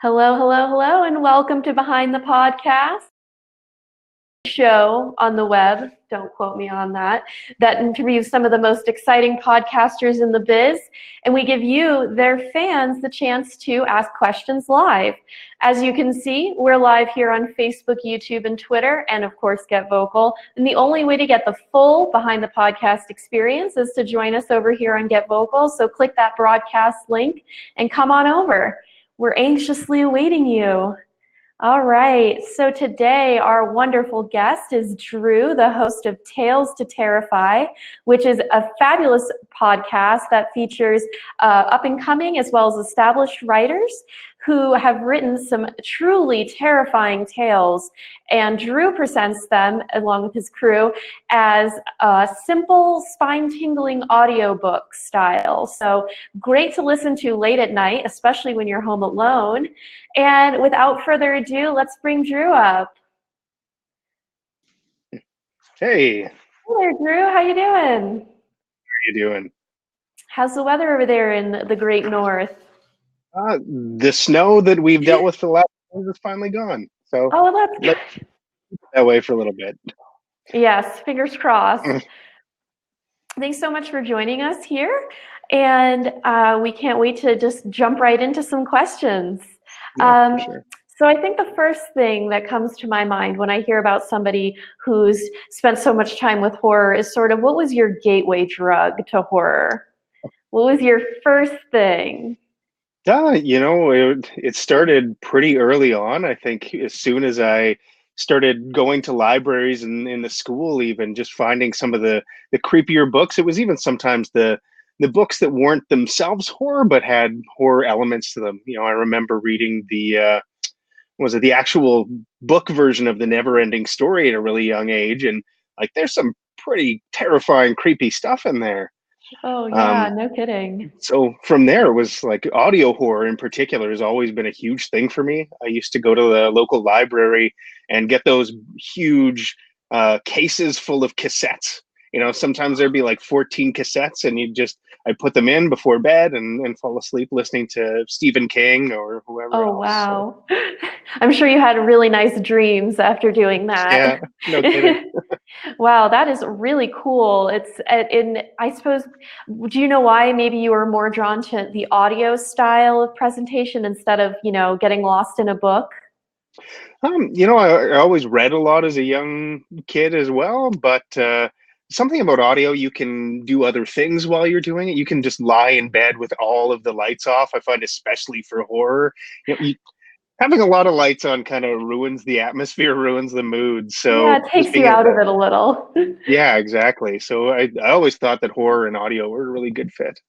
Hello, hello, hello, and welcome to Behind the Podcast show on the web. Don't quote me on that. That interviews some of the most exciting podcasters in the biz, and we give you, their fans, the chance to ask questions live. As you can see, we're live here on Facebook, YouTube, and Twitter, and of course, Get Vocal. And the only way to get the full Behind the Podcast experience is to join us over here on Get Vocal. So click that broadcast link and come on over. We're anxiously awaiting you. All right, so today our wonderful guest is Drew, the host of Tales to Terrify, which is a fabulous podcast that features up-and-coming as well as established writers who have written some truly terrifying tales, and Drew presents them, along with his crew, as a simple, spine-tingling audiobook style. So great to listen to late at night, especially when you're home alone. And without further ado, let's bring Drew up. Hey. Hey there, Drew. How you doing? How are you doing? How's the weather over there in the Great North? The snow that we've dealt with for the last days is finally gone. So let's keep it that way for a little bit. Yes, fingers crossed. Thanks so much for joining us here. And we can't wait to just jump right into some questions. Yeah, for sure. So I think the first thing that comes to my mind when I hear about somebody who's spent so much time with horror is sort of, what was your gateway drug to horror? What was your first thing? It started pretty early on. I think as soon as I started going to libraries and in the school, even just finding some of the creepier books. It was even sometimes the books that weren't themselves horror but had horror elements to them. I remember reading the actual book version of the Never-Ending Story at a really young age, and like there's some pretty terrifying, creepy stuff in there. Oh yeah, no kidding. So from there, it was like audio horror in particular has always been a huge thing for me. I used to go to the local library and get those huge cases full of cassettes. Sometimes there'd be like 14 cassettes, and I'd put them in before bed and fall asleep listening to Stephen King or whoever else. Oh, wow. So. I'm sure you had really nice dreams after doing that. Yeah, no kidding. Wow, that is really cool. I suppose, do you know why maybe you were more drawn to the audio style of presentation instead of, getting lost in a book? I always read a lot as a young kid as well, but something about audio, you can do other things while you're doing it. You can just lie in bed with all of the lights off. I find especially for horror, having a lot of lights on kind of ruins the atmosphere, ruins the mood. So yeah, it takes you out of it a little. Yeah, exactly. So I always thought that horror and audio were a really good fit.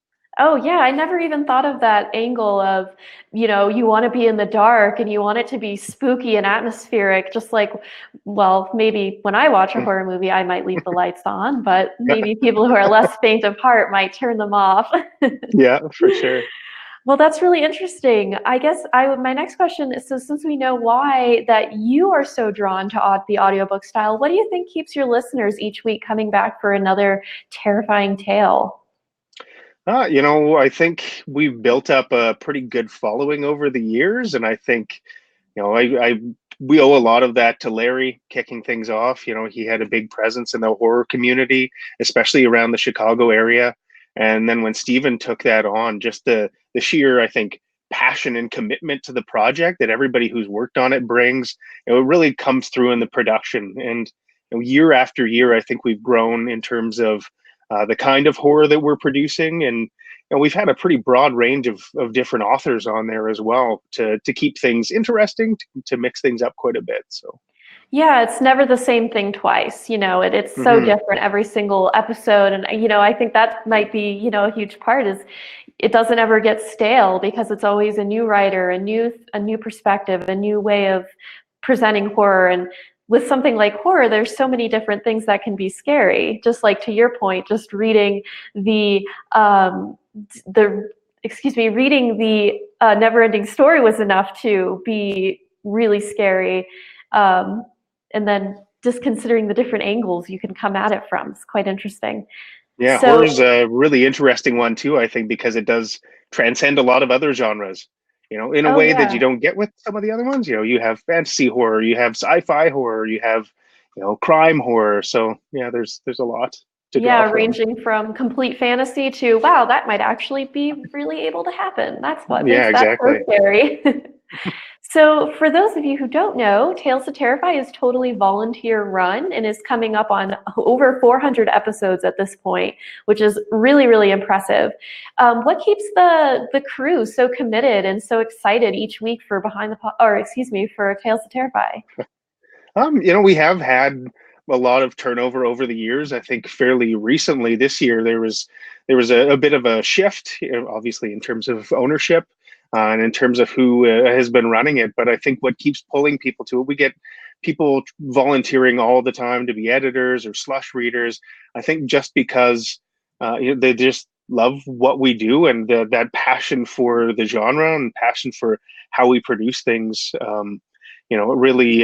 Oh yeah, I never even thought of that angle of, you want to be in the dark and you want it to be spooky and atmospheric, just like, well, maybe when I watch a horror movie, I might leave the lights on, but maybe people who are less faint of heart might turn them off. Yeah, for sure. Well, that's really interesting. I guess my next question is, so since we know why that you are so drawn to the audiobook style, what do you think keeps your listeners each week coming back for another terrifying tale? I think we've built up a pretty good following over the years, and I think, we owe a lot of that to Larry kicking things off. He had a big presence in the horror community, especially around the Chicago area. And then when Stephen took that on, just the sheer, I think, passion and commitment to the project that everybody who's worked on it brings, it really comes through in the production. And year after year, I think we've grown in terms of the kind of horror that we're producing, and we've had a pretty broad range of different authors on there as well to keep things interesting, to mix things up quite a bit. So yeah, it's never the same thing twice. It's so different every single episode, and I think that might be a huge part is it doesn't ever get stale because it's always a new writer, a new perspective, a new way of presenting horror. And with something like horror, there's so many different things that can be scary. Just like to your point, just reading the Never-Ending Story was enough to be really scary. And then just considering the different angles you can come at it from, it's quite interesting. Yeah, horror's a really interesting one too, I think, because it does transcend a lot of other genres. in a Oh way that you yeah. don't get with some of the other ones. You have fantasy horror, you have sci-fi horror, you have, crime horror. So yeah, there's a lot to draw Yeah, from. ranging from complete fantasy to, wow, that might actually be really able to happen. That's what Yeah, makes that so exactly. scary. So, for those of you who don't know, Tales to Terrify is totally volunteer run and is coming up on over 400 episodes at this point, which is really, really impressive. What keeps the crew so committed and so excited each week for for Tales to Terrify? We have had a lot of turnover over the years. I think fairly recently this year there was a bit of a shift, obviously in terms of ownership, and in terms of who has been running it. But I think what keeps pulling people to it, we get people volunteering all the time to be editors or slush readers. I think just because they just love what we do, and that passion for the genre and passion for how we produce things. Really,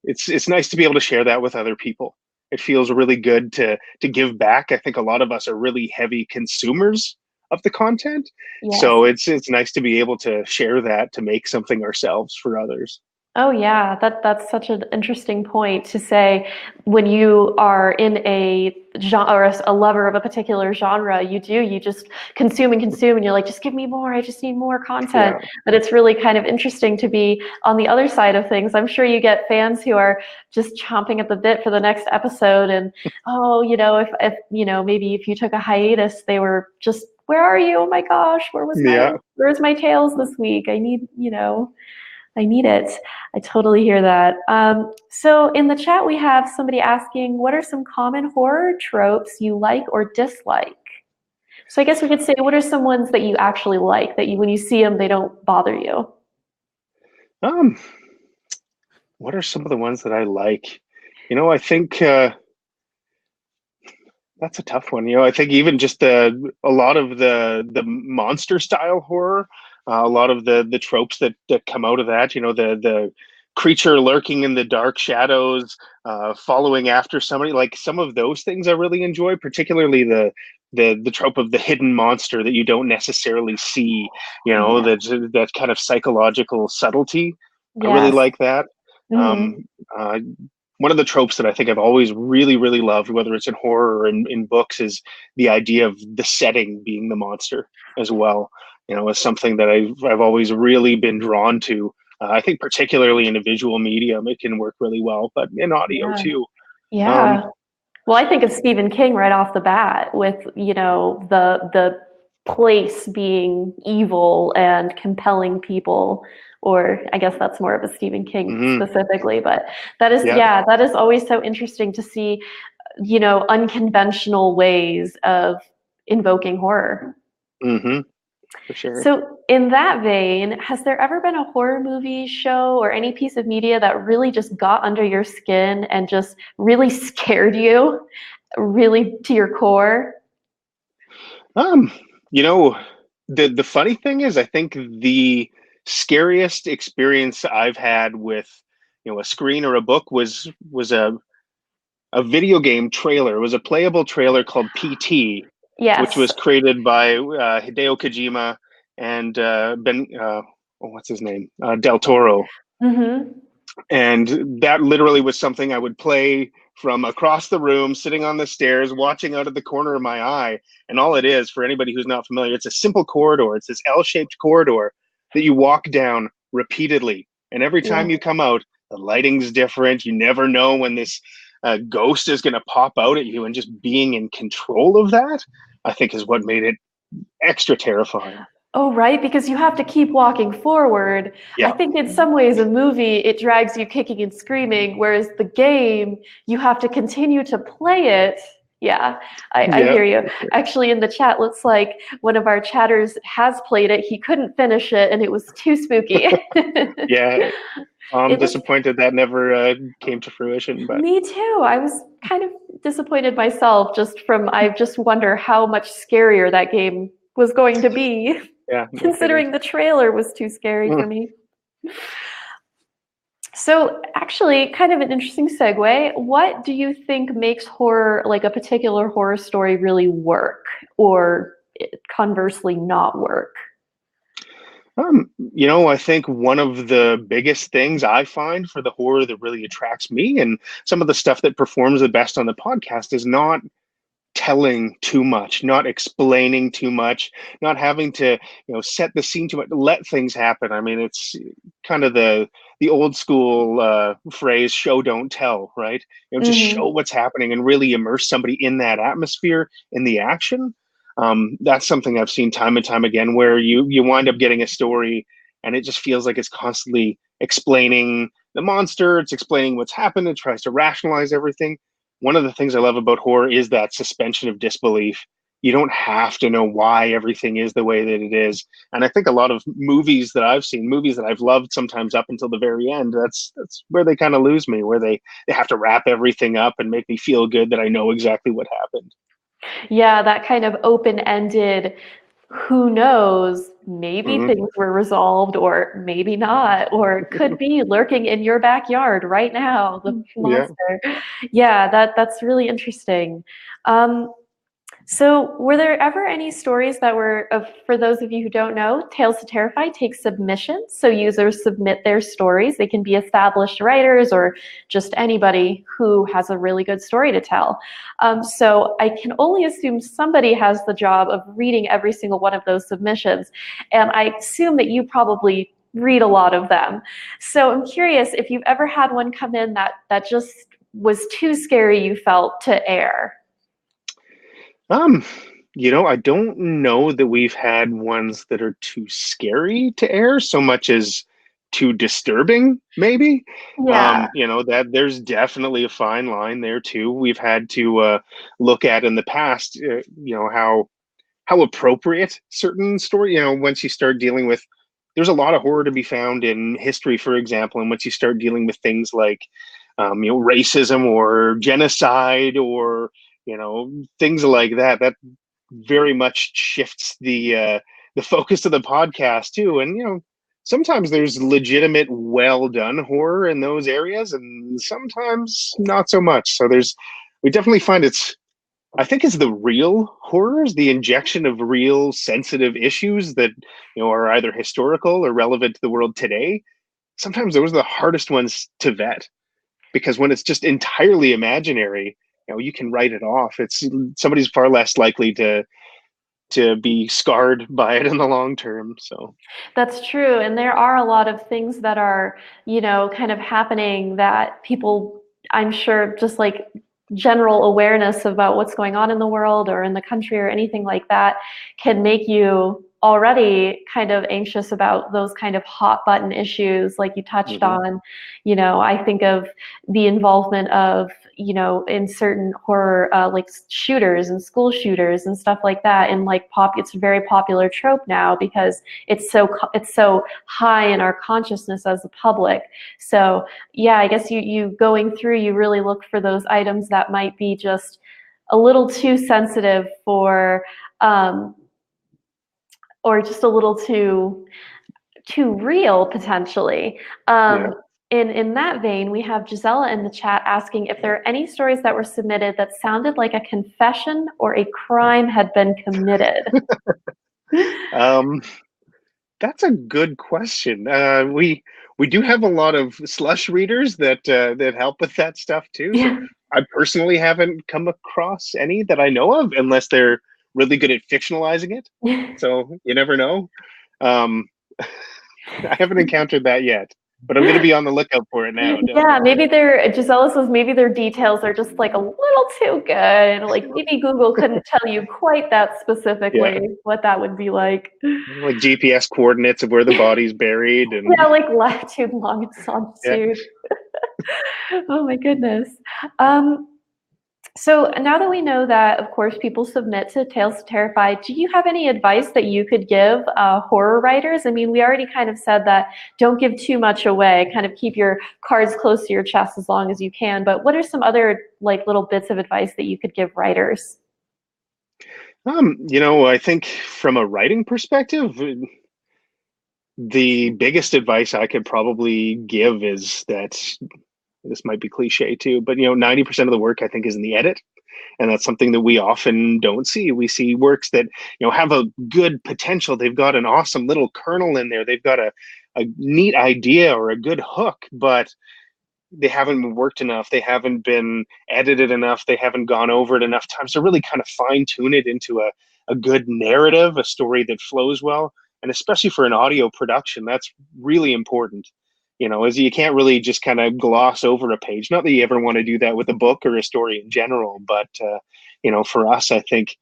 it's nice to be able to share that with other people. It feels really good to give back. I think a lot of us are really heavy consumers of the content, Yes. so it's nice to be able to share that, to make something ourselves for others. Oh yeah, that's such an interesting point to say. When you are in a genre or a lover of a particular genre, you just consume and consume, and you're like, just give me more. I just need more content. Yeah, But it's really kind of interesting to be on the other side of things. I'm sure you get fans who are just chomping at the bit for the next episode, and oh, if maybe if you took a hiatus, they were just, where are you? Oh my gosh, yeah. where's my Tales this week? I need it. I totally hear that. So in the chat, we have somebody asking, what are some common horror tropes you like or dislike? So I guess we could say, what are some ones that you actually like, that when you see them, they don't bother you? Um, what are some of the ones that I like? I think that's a tough one. I think even just a lot of the monster style horror, a lot of the tropes that come out of that. The creature lurking in the dark shadows, following after somebody. Like some of those things I really enjoy, particularly the trope of the hidden monster that you don't necessarily see. Yeah. That kind of psychological subtlety. I really Yes. like that. Hmm. Um, uh, One of the tropes that I think I've always really, really loved, whether it's in horror or in books, is the idea of the setting being the monster as well. Is something that I've always really been drawn to. I think particularly in a visual medium, it can work really well, but in audio Yeah. too. Um, Yeah. Well, I think of Stephen King right off the bat with, the place being evil and compelling people, or I guess that's more of a Stephen King mhm, specifically, but yeah, yeah, that is always so interesting to see, unconventional ways of invoking horror. hmm for sure. So, in that vein, has there ever been a horror movie, show, or any piece of media that really just got under your skin and just really scared you, really to your core? Um, you know, the funny thing is, I think the scariest experience I've had with a screen or a book was a video game trailer. It was a playable trailer called PT, which Yes. was created by Hideo Kojima and what's his name, Del Toro. Mm-hmm. And that literally was something I would play from across the room, sitting on the stairs, watching out of the corner of my eye. And all it is, for anybody who's not familiar, it's a simple corridor. It's this L-shaped corridor that you walk down repeatedly. And every Yeah. time you come out, the lighting's different. You never know when this ghost is going to pop out at you. And just being in control of that, I think, is what made it extra terrifying. Oh, right, because you have to keep walking forward. I Yeah. think in some ways a movie, it drags you kicking and screaming, whereas the game, you have to continue to play it. Yeah, I Yeah. hear you. Actually, in the chat, looks like one of our chatters has played it. He couldn't finish it, and it was too spooky. Yeah. I'm It was disappointed that never came to fruition, but me too. I was kind of disappointed myself I just wonder how much scarier that game was going to be, yeah, no kidding. considering the trailer was too scary for me. So, actually, kind of an interesting segue. What do you think makes horror, like a particular horror story, really work, or conversely not work? I think one of the biggest things I find for the horror that really attracts me and some of the stuff that performs the best on the podcast is not telling too much, not explaining too much, not having to, set the scene too much, let things happen. I mean, it's kind of the old school phrase, show don't tell, right? Just show Hmm. what's happening and really immerse somebody in that atmosphere, in the action. That's something I've seen time and time again, where you wind up getting a story and it just feels like it's constantly explaining the monster, it's explaining what's happened, it tries to rationalize everything. One of the things I love about horror is that suspension of disbelief. You don't have to know why everything is the way that it is. And I think a lot of movies that I've seen, movies that I've loved sometimes up until the very end, that's where they kind of lose me, where they have to wrap everything up and make me feel good that I know exactly what happened. Yeah, that kind of open-ended, who knows, maybe Hmm. things were resolved or maybe not, or could be lurking in your backyard right now, the Yeah. monster. Yeah, that's really interesting. Um, So, were there ever any stories that were, for those of you who don't know, Tales to Terrify takes submissions. So, users submit their stories. They can be established writers or just anybody who has a really good story to tell. So, I can only assume somebody has the job of reading every single one of those submissions. And I assume that you probably read a lot of them. So, I'm curious if you've ever had one come in that just was too scary you felt to air. Um, I don't know that we've had ones that are too scary to air so much as too disturbing, maybe. Yeah. That there's definitely a fine line there too. We've had to look at in the past, how appropriate certain story, once you start dealing with, there's a lot of horror to be found in history, for example, and once you start dealing with things like, racism or genocide or things like that, that very much shifts the focus of the podcast too. And sometimes there's legitimate, well done horror in those areas, and sometimes not so much. So we definitely find I think it's the real horrors, the injection of real sensitive issues that are either historical or relevant to the world today. Sometimes those are the hardest ones to vet, because when it's just entirely imaginary, you can write it off. It's Somebody's far less likely to be scarred by it in the long term. So That's true. And there are a lot of things that are, kind of happening that people, I'm sure, just like general awareness about what's going on in the world or in the country or anything like that can make you already kind of anxious about those kind of hot button issues like you touched mhm. on. I think of the involvement of, in certain horror, like shooters and school shooters and stuff like that. And like it's a very popular trope now because it's so high in our consciousness as a public. So yeah, I guess you going through, you really look for those items that might be just a little too sensitive for, um, or just a little too real potentially. Yeah. In that vein, we have Gisela in the chat asking if there are any stories that were submitted that sounded like a confession or a crime had been committed. Um, that's a good question. We do have a lot of slush readers that help with that stuff too. So Yeah. I personally haven't come across any that I know of, unless they're really good at fictionalizing it. So you never know. Um, I haven't encountered that yet, but I'm going to be on the lookout for it now, Yeah, definitely. maybe Gisela says maybe their details are just like a little too good. Like maybe Google couldn't tell you quite that Yeah, specifically what that would be like. like GPS coordinates of where the body's buried, and Yeah, like latitude, yeah. longitude. Oh my goodness. Um, so now that we know that, of course, people submit to Tales to Terrify, do you have any advice that you could give horror writers? I mean, we already kind of said that don't give too much away, kind of keep your cards close to your chest as long as you can. But what are some other like little bits of advice that you could give writers? I think from a writing perspective, the biggest advice I could probably give is that this might be cliche too, but 90% of the work I think is in the edit. And that's something that we often don't see. We see works that, have a good potential. They've got an awesome little kernel in there. They've got a neat idea or a good hook, but they haven't been worked enough. They haven't been edited enough. They haven't gone over it enough times to really kind of fine tune it into a good narrative, a story that flows well. And especially for an audio production, that's really important. As you can't really just kind of gloss over a page. Not that you ever want to do that with a book or a story in general, but for us, I think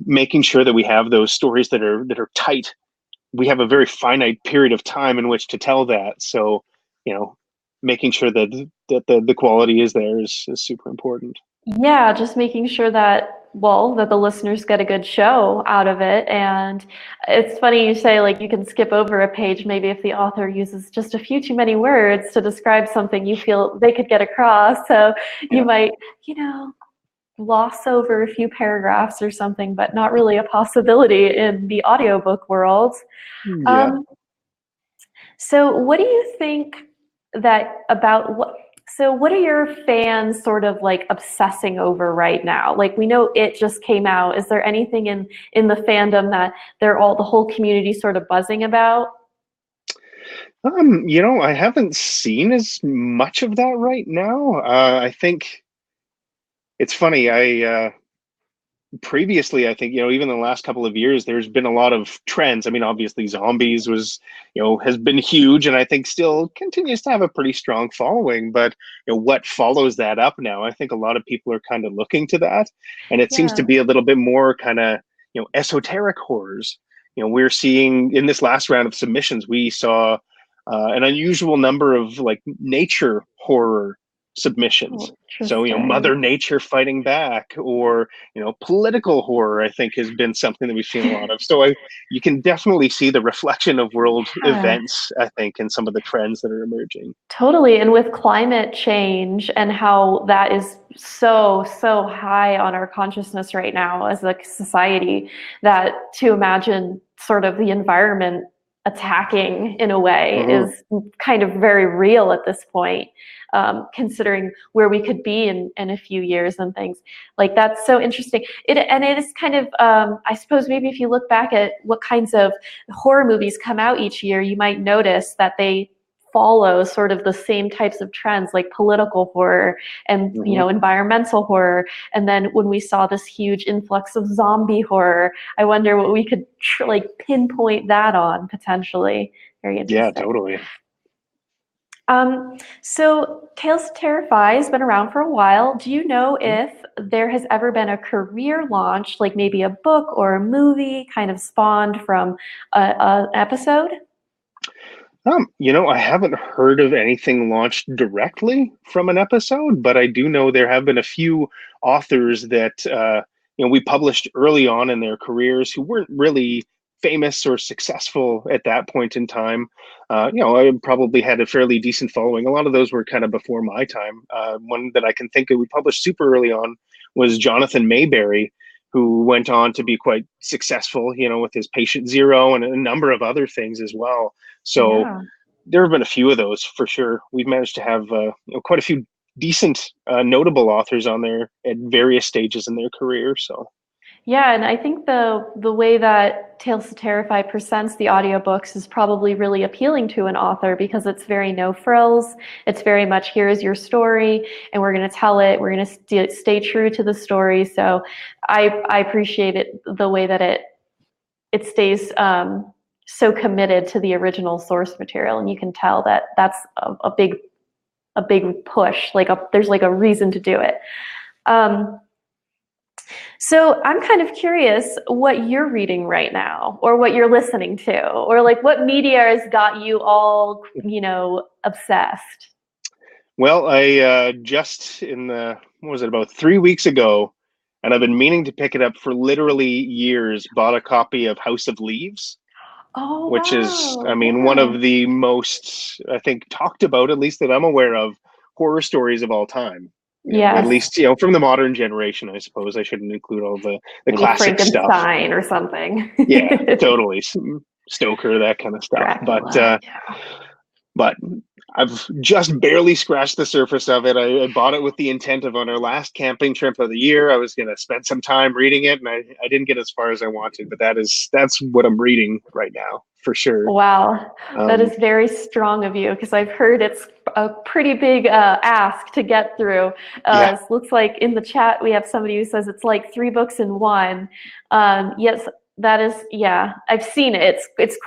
making sure that we have those stories that are tight. We have a very finite period of time in which to tell that. So, making sure that the quality is there is super important. Yeah, just making sure that, well, that the listeners get a good show out of it. And it's funny you say, like, you can skip over a page maybe if the author uses just a few too many words to describe something you feel they could get across. So you might, gloss over a few paragraphs or something, but not really a possibility in the audiobook world. Yeah. So what do you think what are your fans sort of like obsessing over right now? Like, we know it just came out. Is there anything in the fandom that the whole community sort of buzzing about? I haven't seen as much of that right now. I think it's funny. Previously, I think, even in the last couple of years, there's been a lot of trends. I mean, obviously zombies has been huge, and I think still continues to have a pretty strong following. But what follows that up now, I think a lot of people are kind of looking to that, and it seems to Yeah. be a little bit more kind of esoteric horrors. We're seeing in this last round of submissions, we saw an unusual number of like nature horror submissions. Oh, So, interesting. Mother Nature fighting back, or, political horror, I think has been something that we've seen a lot of. So you can definitely see the reflection of world Yeah. events, I think, in some of the trends that are emerging. Totally. And with climate change and how that is so high on our consciousness right now as a society, that to imagine sort of the environment attacking in a way Mm-hmm. is kind of very real at this point, considering where we could be in a few years and things. Like, that's so interesting. And it is kind of, I suppose maybe if you look back at what kinds of horror movies come out each year, you might notice that they follow sort of the same types of trends, like political horror and Mm-hmm. environmental horror. And then when we saw this huge influx of zombie horror, I wonder what we could like pinpoint that on potentially. Very Yeah, interesting. totally. So Tales to Terrify has been around for a while. Do you know if there has ever been a career launch, like maybe a book or a movie kind of spawned from an episode? I haven't heard of anything launched directly from an episode, but I do know there have been a few authors that we published early on in their careers who weren't really famous or successful at that point in time. I probably had a fairly decent following. A lot of those were kind of before my time. One that I can think of we published super early on was Jonathan Mayberry, who went on to be quite successful, with his Patient Zero and a number of other things as well. So Yeah. there have been a few of those for sure. We've managed to have quite a few decent, notable authors on there at various stages in their career. So Yeah, and I think the way that Tales to Terrify presents the audiobooks is probably really appealing to an author because it's very no frills. It's very much, here's your story and we're going to tell it. We're going to stay true to the story. So I appreciate it, the way that it stays so committed to the original source material, and you can tell that that's a big push. Like, there's like a reason to do it. So I'm kind of curious what you're reading right now, or what you're listening to, or like what media has got you all, obsessed. well, I just what was it, about 3 weeks ago, and I've been meaning to pick it up for literally years. Bought a copy of House of Leaves, Oh, which is, I wow. mean, one Yeah. of the most, I think, talked about, at least that I'm aware of, horror stories of all time. At Yes. least, from the modern generation, I suppose. I shouldn't include all the Maybe classic stuff. Frankenstein or something. Yeah, totally. Stoker, that kind of stuff. But Dracula. Yeah. but I've just barely scratched the surface of it. I bought it with the intent of on our last camping trip of the year, I was going to spend some time reading it, and I didn't get as far as I wanted. But that's what I'm reading right now for sure. Wow, that Um, is very strong of you because I've heard it's a pretty big ask to get through. yeah, It looks like in the chat we have somebody who says it's like 3 books in one. Yes, that is, yeah, I've seen it. It's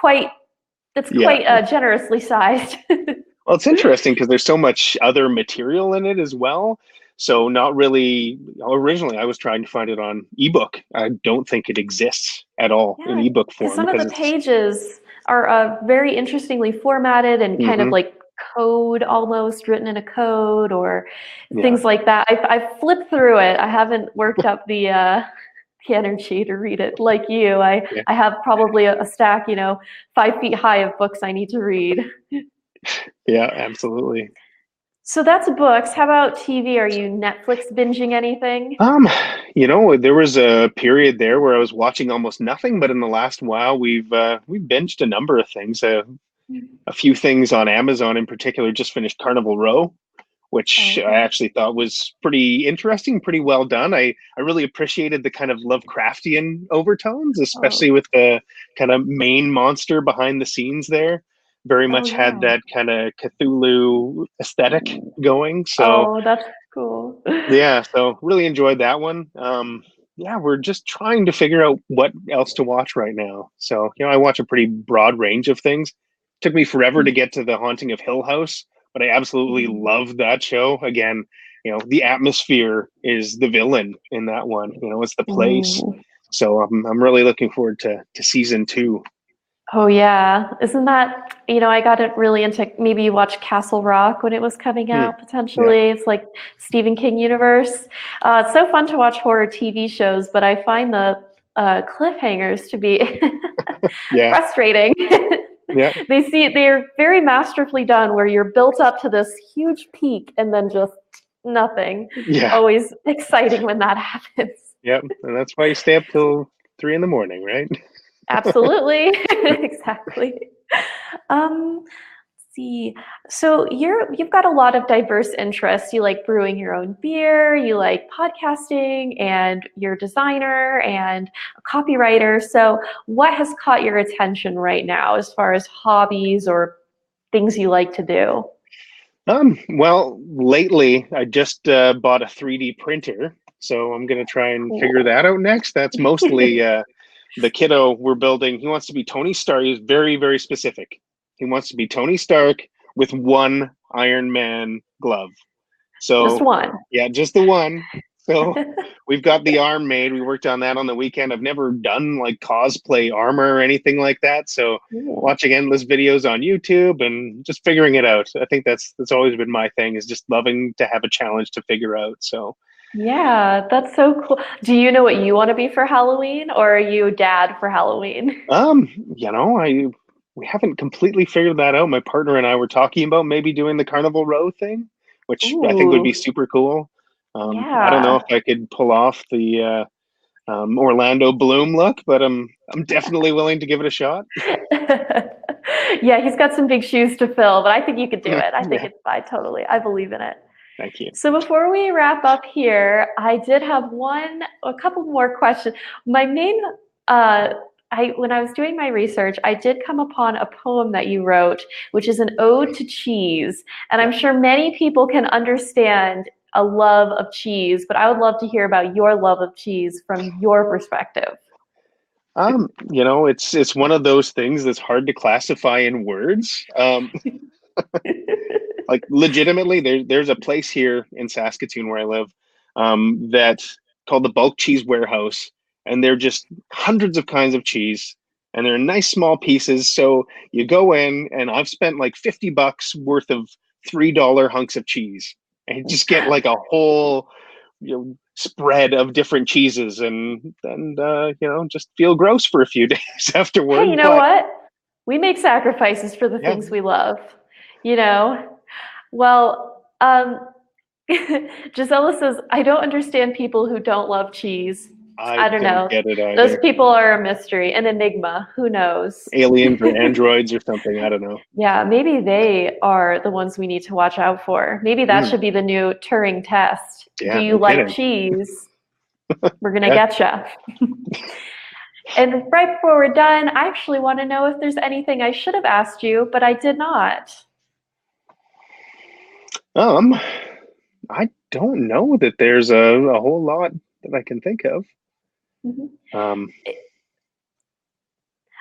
yeah. quite generously sized. Well, it's interesting because there's so much other material in it as well. So not really. Originally, I was trying to find it on ebook. I don't think it exists at all in Yeah, ebook because form some of because the it's. pages are very interestingly formatted and kind of Hmm. like code almost written in a code or Yeah, things like that. I've flipped through it. I haven't worked up the energy to read it like you. yeah, I have probably a stack, 5 feet high of books I need to read. yeah, absolutely. So that's books. How about TV? Are you Netflix binging anything? Um, there was a period there where I was watching almost nothing, but in the last while, we've binged a number of things. A few things on Amazon in particular. Just finished Carnival Row, which I Okay. actually thought was pretty interesting, pretty well done. I really appreciated the kind of Lovecraftian overtones, Oh, especially with the kind of main monster behind the scenes there. Very oh much had yeah. that kind of Cthulhu aesthetic going. So Oh, that's cool. yeah, so really enjoyed that one. Yeah, we're just trying to figure out what else to watch right now. So, I watch a pretty broad range of things. Took me forever to get to The Haunting of Hill House, but I absolutely love that show. Again, the atmosphere is the villain in that one. It's the place. Ooh. So I'm really looking forward to season two. Oh yeah, isn't that, I got it really into, maybe you watched Castle Rock when it was coming Hmm. out Yeah, potentially. It's like Stephen King universe. It's so fun to watch horror TV shows, but I find the cliffhangers to be yeah, frustrating. yeah, They're very masterfully done where you're built up to this huge peak and then just nothing. yeah, Always exciting when that happens. yeah. And that's why you stay up till 3 in the morning, right? Absolutely. Exactly. Let's see. So you've got a lot of diverse interests. You like brewing your own beer, you like podcasting, and you're a designer and a copywriter. So what has caught your attention right now as far as hobbies or things you like to do? Well, lately I just bought a 3D printer, so I'm gonna try and figure Cool. that out next. That's mostly the kiddo we're building. He wants to be Tony Stark. He's very, very specific. He wants to be Tony Stark with one Iron Man glove. Just So, one. yeah, just the one. So we've got the arm made. We worked on that on the weekend. I've never done like cosplay armor or anything like that. So Cool. watching endless videos on YouTube and just figuring it out. I think that's always been my thing is just loving to have a challenge to figure out. So Yeah, that's so cool. Do you know what you want to be for Halloween, or are you dad for Halloween? um, I we haven't completely figured that out. My partner and I were talking about maybe doing the Carnival Row thing, which I think would be Ooh, super cool. I don't know if yeah. I could pull off the Orlando Bloom look, but I'm definitely willing to give it a shot. Yeah, he's got some big shoes to fill, but I think you could do it. Yeah, I believe in it. thank you. So before we wrap up here, I did have a couple more questions. My main, uh, when I was doing my research, I did come upon a poem that you wrote, which is an ode to cheese. And Yeah. I'm sure many people can understand a love of cheese, but I would love to hear about your love of cheese from your perspective. It's one of those things that's hard to classify in words. Like legitimately, there's a place here in Saskatoon where I live, that's called the Bulk Cheese Warehouse, and they're just hundreds of kinds of cheese, and they're nice small pieces. So you go in, and I've spent like $50 worth of $3 hunks of cheese, and you just get like a whole, spread of different cheeses, and just feel gross for a few days Hey, you afterward. know But what? We make sacrifices for the yeah, things we love, you know? Well, Gisela says, I don't understand people who don't love cheese. I I don't don't know. get it Those either. people are a mystery, an enigma. Who knows? Aliens or androids or something. I don't know. Yeah, maybe they are the ones we need to watch out for. Maybe that Mm, should be the new Turing test. Do yeah, you no like kidding. cheese? We're gonna Yeah. get you. And right before we're done, I actually want to know if there's anything I should have asked you, but I did not. Um, I don't know that there's a whole lot that I can think of. Mhm. Um,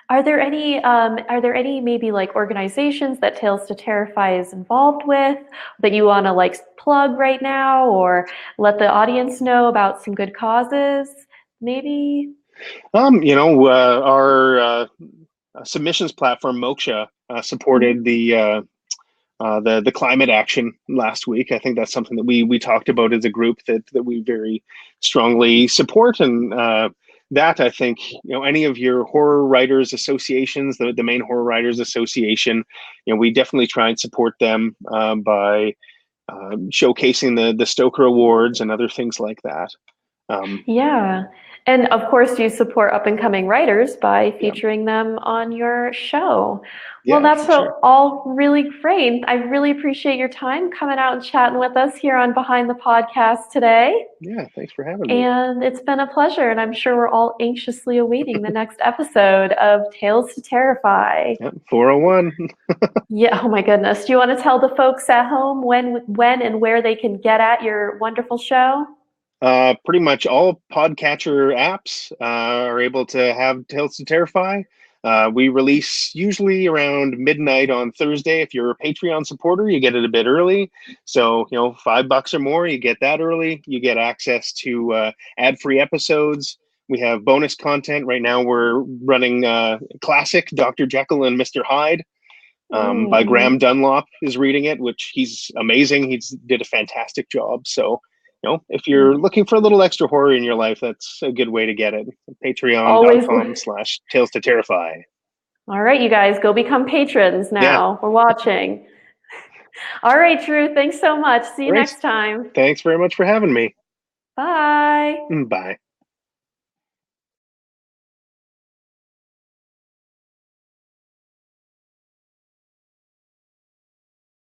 Are there any maybe like organizations that Tales to Terrify is involved with that you want to like plug right now or let the audience know about some good causes? Maybe. our submissions platform Moksha supported Mhm. the climate action last week. I think that's something that we talked about as a group that we very strongly support, and that I think any of your horror writers associations, the main horror writers association, we definitely try and support them by showcasing the Stoker Awards and other things like that. Yeah. And of course, you support up and coming writers by Yeah, featuring them on your show. Well, yeah, that's for sure. all really great. I really appreciate your time coming out and chatting with us here on Behind the Podcast today. Yeah, thanks for having me. And it's been a pleasure. And I'm sure we're all anxiously awaiting the next episode of Tales to Terrify. Yeah, 401. Yeah, oh my goodness. Do you want to tell the folks at home when and where they can get at your wonderful show? Pretty much all podcatcher apps are able to have Tales to Terrify. We release usually around midnight on Thursday. If you're a Patreon supporter, you get it a bit early. So, $5 or more, you get that early. You get access to ad-free episodes. We have bonus content. Right now, we're running classic Dr. Jekyll and Mr. Hyde by Graham Mm-hmm. Dunlop is reading it, which he's amazing. He's did a fantastic job. So, if you're looking for a little extra horror in your life, that's a good way to get it. Always. Patreon.com/Tales to Terrify. All right, you guys, go become patrons Yeah, now. We're watching. All right, Drew, thanks so much. See you great. next time. Thanks very much for having me. Bye. Bye.